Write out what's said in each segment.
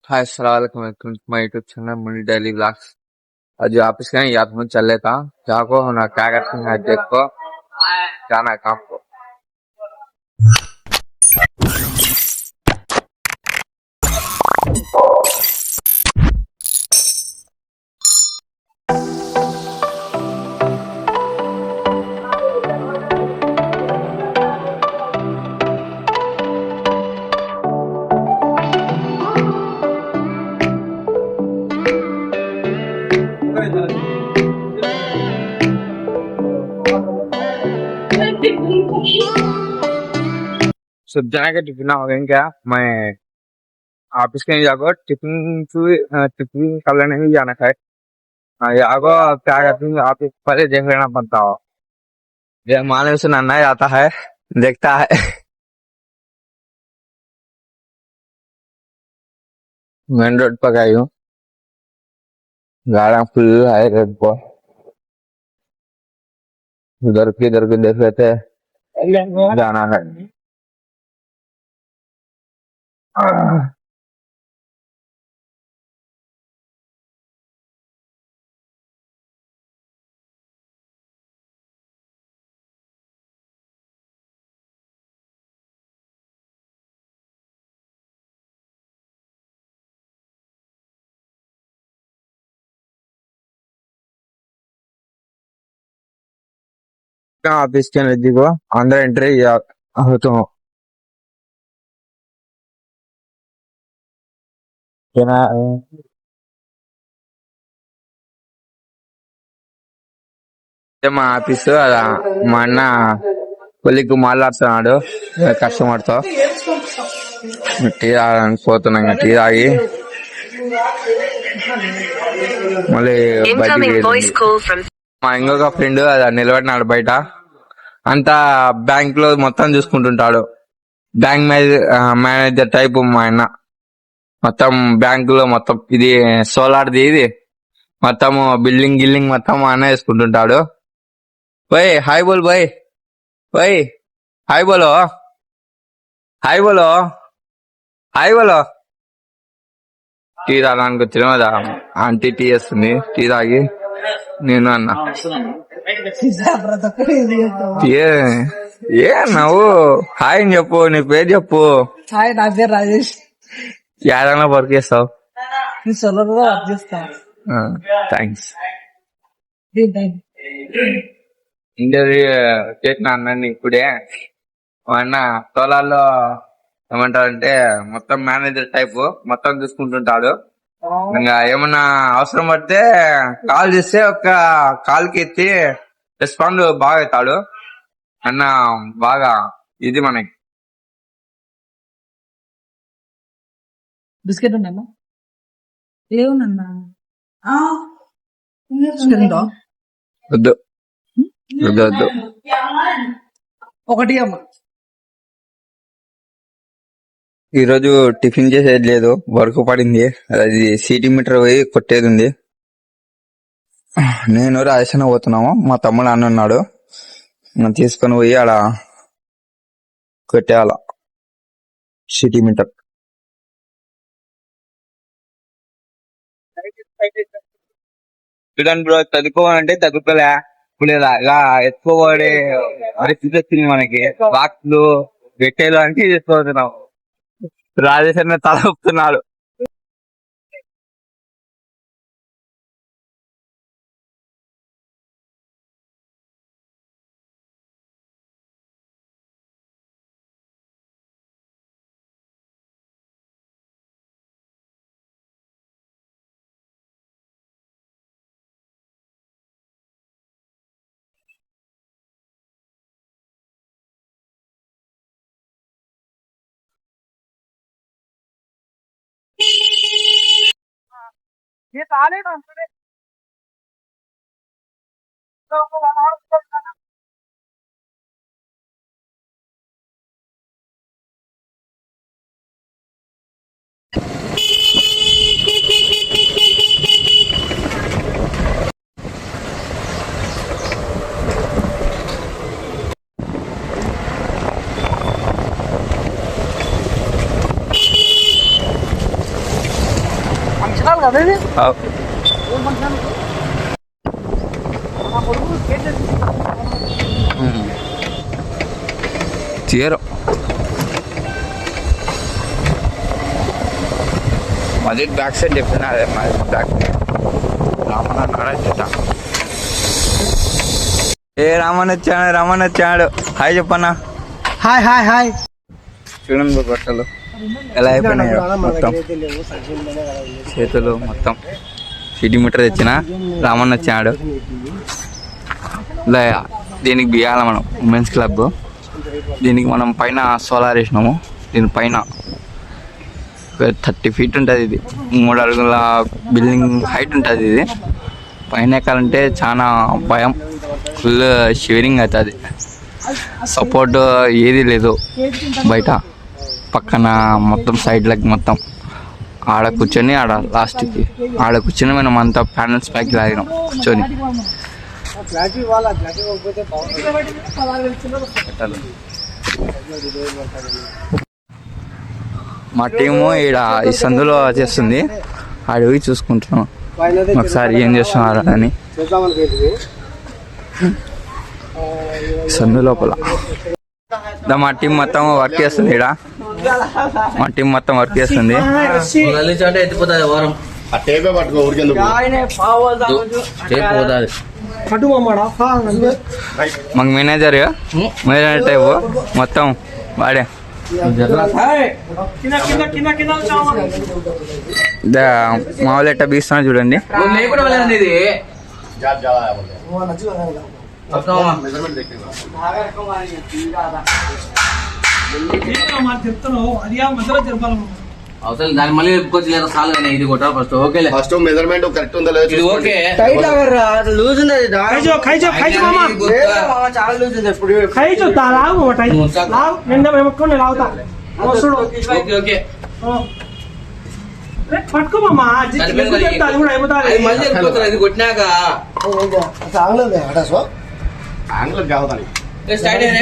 हाय अस्सलाम वालेकुम welcome to my YouTube channel Muni daily vlogs. आज ऑफिस गए याद में चल लेता जाको ना क्या करते हैं देखो जाना है काम को। सब जना के टिफिन हो गए क्या? मैं ऑफिस के जाको टिफिन कर लेने भी जाना है। याको क्या करते हैं आप पहले देख लेना पड़ता हो। ये माने से नन्ना आता है देखता है। मेन रोड पर गई हूँ, गाड़ा फुल है रोड पर। उधर के देख रहे थे जाना है। ऑफिस के नजदीक हो, अंदर एंट्री हो तो మా ఆఫీస్ అలా మా అన్న కొలిక్కు మాట్లాడుతున్నాడు కస్టమర్ తో. టీ తాగడానికి పోతున్నాం. టీ తాగి మళ్ళీ మా ఇంకొక ఫ్రెండ్ అలా నిలబడినాడు బయట. అంతా బ్యాంక్ లో మొత్తం చూసుకుంటుంటాడు. బ్యాంక్ మేనేజర్ టైప్ మా అన్న. మొత్తం బ్యాంక్ లో మొత్తం ఇది సోలార్ది, ఇది మొత్తం బిల్డింగ్ మొత్తం మా అన్న వేసుకుంటుంటాడు. भाई हाय बोल, भाई भाई हाय बोलो, हाय बोलो, हाय बोलो. టీ తాగడానికి వచ్చిన ఆంటీ టీ వేస్తుంది. టీ తాగి నేను అన్న ఏ నవ్వు హాయ్ అని చెప్పు, నీ పేరు చెప్పు. హాయ్, నా పేరు రాజేష్. ఏదైనా వర్క్ చేస్తావు? సోలార్ లో వర్క్ చేస్తా. థ్యాంక్స్. ఇంటర్వ్యూ చేసిన అన్నని ఇప్పుడే. అన్న సోలార్లో ఏమంటారంటే మొత్తం మేనేజర్ టైప్, మొత్తం చూసుకుంటుంటాడు. ఇంకా ఏమన్నా అవసరం పడితే కాల్ చేస్తే ఒక కాల్ కి ఎత్తి రెస్పాండ్ బాగా అవుతాడు అన్న. బాగా ఇది మనకి. బిస్కెట్ ఉన్నా ఏమున్నా వద్దు వద్దు వద్దు. ఒకటి అమ్మ. ఈరోజు టిఫిన్ చేసేది లేదు, వర్క్ పడింది. అది సిటీ మీటర్ పోయి కొట్టేది ఉంది. నేను రాజస్థాన్ పోతున్నాము. మా తమ్ముడు అన్న ఉన్నాడు, తీసుకొని పోయి ఆడ కొట్టేయాల సిటీ మీటర్. చూడండి బ్రో, చదువుకోవాలంటే చదువుకోలే, ఇప్పుడు ఇలాగా ఎక్కువడే పరిస్థితి వచ్చింది మనకి. బాక్స్లు పెట్టేలు అంటే చేసుకోతున్నాం. రాజేష్ అన్న తల ఒప్పుతున్నాడు. ये ताले ना అదే అవ్. ఏం ఫంక్షన్ మా కొడుకు కేక్ చీర మాది బ్యాక్ సైడ్ చెప్పిన అదే మాది బ్యాక్ రామన్న రామన్ వచ్చాడు హాయ్ చెప్పన్నా. Hi hi hi. చూడండి బట్టలు ఎలా అయిపోయినాయో మొత్తం చేతులు మొత్తం. సిటీ మీటర్ తెచ్చిన రామన్ వచ్చాడు. ఇలా దీనికి బిగాల మనం ఉమెన్స్ క్లబ్. దీనికి మనం పైన సోలార్ వేసినాము. దీనిపైన 30 feet ఉంటుంది. ఇది 3 అడుగుల బిల్డింగ్ హైట్ ఉంటుంది. ఇది పైన ఎక్కాలంటే చాలా భయం, ఫుల్ షివరింగ్ అవుతుంది. సపోర్ట్ ఏది లేదు బయట, పక్కన మొత్తం సైడ్లకి మొత్తం. ఆడ కూర్చొని ఆడ కూర్చొని మనం అంతా ప్యానల్స్ ప్యాక్ లాగినాం కూర్చొని. మా టీము ఈడ ఈ సందులో చేస్తుంది. ఆడిపోయి చూసుకుంటున్నాం ఒకసారి ఏం చేస్తున్నారు అని. సందు లోపల మా టీం మొత్తం వర్క్ చేస్తుంది. ఈడ మా టీం మొత్తం వర్క్ చేస్తుంది. మాకు మేనేజర్ టైపు మొత్తం వాడే. మామూలు ఎట్ట బీస్తున్నా చూడండి. అవసరం దాని మళ్ళీ చెప్పుకోవచ్చు లేదా సాల్ కానీ ఇది కొట్టాలి first. Okay first measurement correct ఉందో లేదో ఇది ఓకే. లూజ్ ఉంది చాలా లూజ్ ఉంది. ఎప్పుడు ఓకే ఓకే పట్టుకోమమ్మా దాని మీద అది మళ్ళీ చెప్పుకోవచ్చు ఇది కొట్టినాక ఆంగ్లం కావదాని స్టార్ట్ అయినా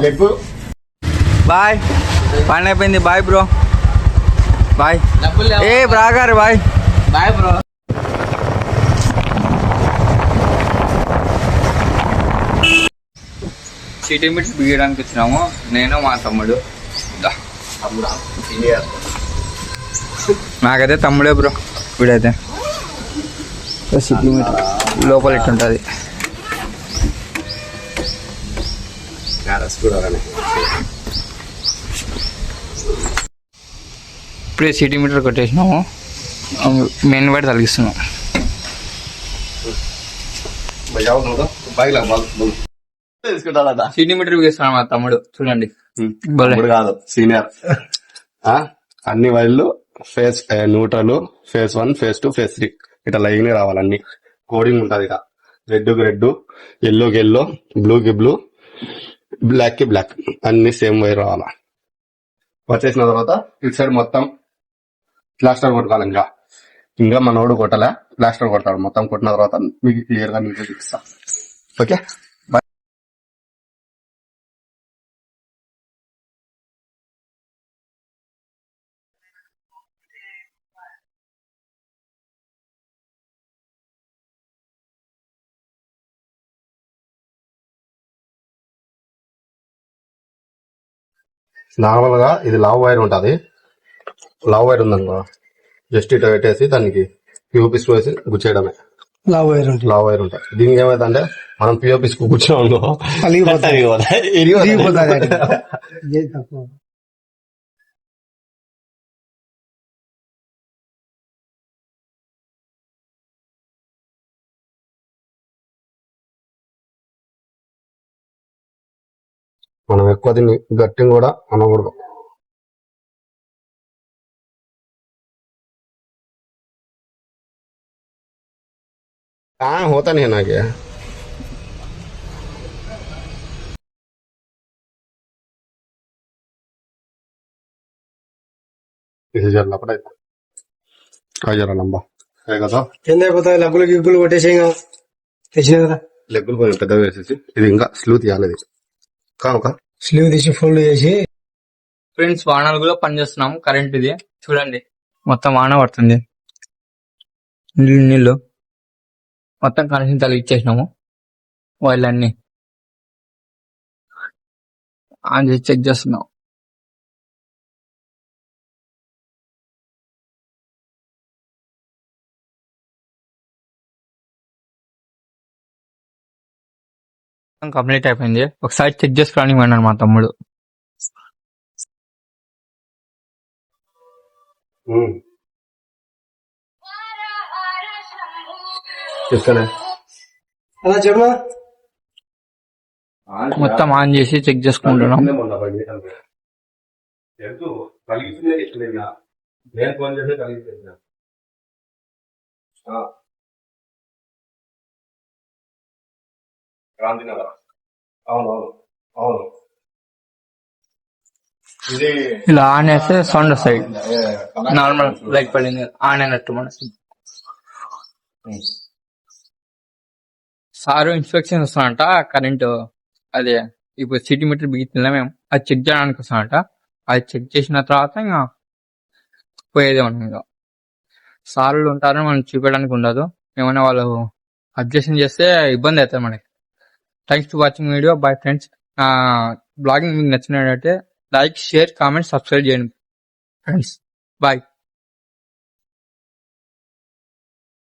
లెగ్ బాయ్ పని అయిపోయింది. Bye bro, bye. డబ్బులు ఏ బ్రాగారు bye. Bye bro. CT meter బిగడానికి వచ్చినాము నేను మా తమ్ముడు. నాకైతే తమ్ముడే బ్రో. వీడైతే సిటీ మీటర్ లోపల ఇట్టుంటుంది. ఇప్పుడే సిటీ మీటర్ కొట్టేసినాము. మెయిన్ వైట్ తలిగిస్తున్నాం. సిటీ మీటర్ బిగిస్తున్నాం మా తమ్ముడు. చూడండి కాదు సీనియర్. అన్ని వైర్లు phase neutral, phase 1, phase 2, phase 3 ఇట్లా లైన్ రావాలి. అన్ని కోడింగ్ ఉంటది. ఇక రెడ్ కి రెడ్, ఎల్లోకి ఎల్లో, బ్లూ కి బ్లూ, బ్లాక్ కి బ్లాక్ అన్ని సేమ్ వైర్ రావాలా. వచ్చేసిన తర్వాత ఇటు సైడ్ మొత్తం ప్లాస్టర్ కొట్టుకోవాలి. ఇంకా మనోడు కొట్టలే, ప్లాస్టర్ కొడతాడు. మొత్తం కొట్టిన తర్వాత మీకు క్లియర్ గా మీకు చూపిస్తా. ఓకే. నార్మల్ గా ఇది లావ్ వైర్ ఉంటది. లావ్ వైర్ ఉందనుకో జస్ట్ ఇట్లా పెట్టేసి దానికి పిఓపిస్ వేసి గుచ్చేయడమే. లావ్ వైర్ ఉంటుంది. దీనికి ఏమైందంటే మనం పిఓపిస్ కు కూర్చున్నాం అనుకో మనం ఎక్కువ దీన్ని గట్టిని కూడా అనకూడదు. होता नहीं है ना क्या इसे जरा पड़ेगा जरा लंबा है కదా లగ్గులు గిగ్గులు కొట్టేసేగా తెచ్చినా కదా. లెగ్గులు కొంచెం పెద్దగా వేసేసి ఇది ఇంకా స్లూ తీయాలి. కానుక స్లీవ్ తీసి ఫోల్డ్ చేసి ఫ్రెండ్స్ వాహనాలు కూడా పనిచేస్తున్నాం. కరెంట్ ఇది చూడండి, మొత్తం వాన పడుతుంది, నీళ్ళు మొత్తం కనెక్షన్ తొలగిచ్చేసినాము. వాళ్ళన్నీ ఆన్ చేసి చెక్ చేస్తున్నాం. కంప్లీట్ అయిపోయింది. ఒకసారి చెక్ చేసుకోవడానికి పోయినాడు మా తమ్ముడు. చెప్తానే అలా చెప్పమా. మొత్తం ఆన్ చేసి చెక్ చేసుకుంటున్నాం. నేను ఫోన్ చేసి కలిగి గాంధీనగర్. అవునవును అవును. ఇది ఇలా ఆన్ చేస్తే సౌండ్ వస్తాయి. నార్మల్ లైట్ పడింది ఆన్ అయినట్టు మనకి. సారు ఇన్స్పెక్షన్ వస్తానంట కరెంటు. అదే ఇప్పుడు సిటీ మీటర్ బిగిస్తుందా మేము, అది చెక్ చేయడానికి వస్తానంట. అది చెక్ చేసిన తర్వాత ఇంకా పోయేదే మనం. ఇంకా సార్లు ఉంటారని మనం చూపించడానికి ఉండదు. ఏమైనా వాళ్ళు అబ్జెక్షన్ చేస్తే ఇబ్బంది అవుతుంది మనకి. Thanks to watching video. Bye friends. Blogging మీకు నచ్చినట్లయితే లైక్, షేర్, కామెంట్, సబ్స్క్రైబ్ చేయండి ఫ్రెండ్స్. బాయ్.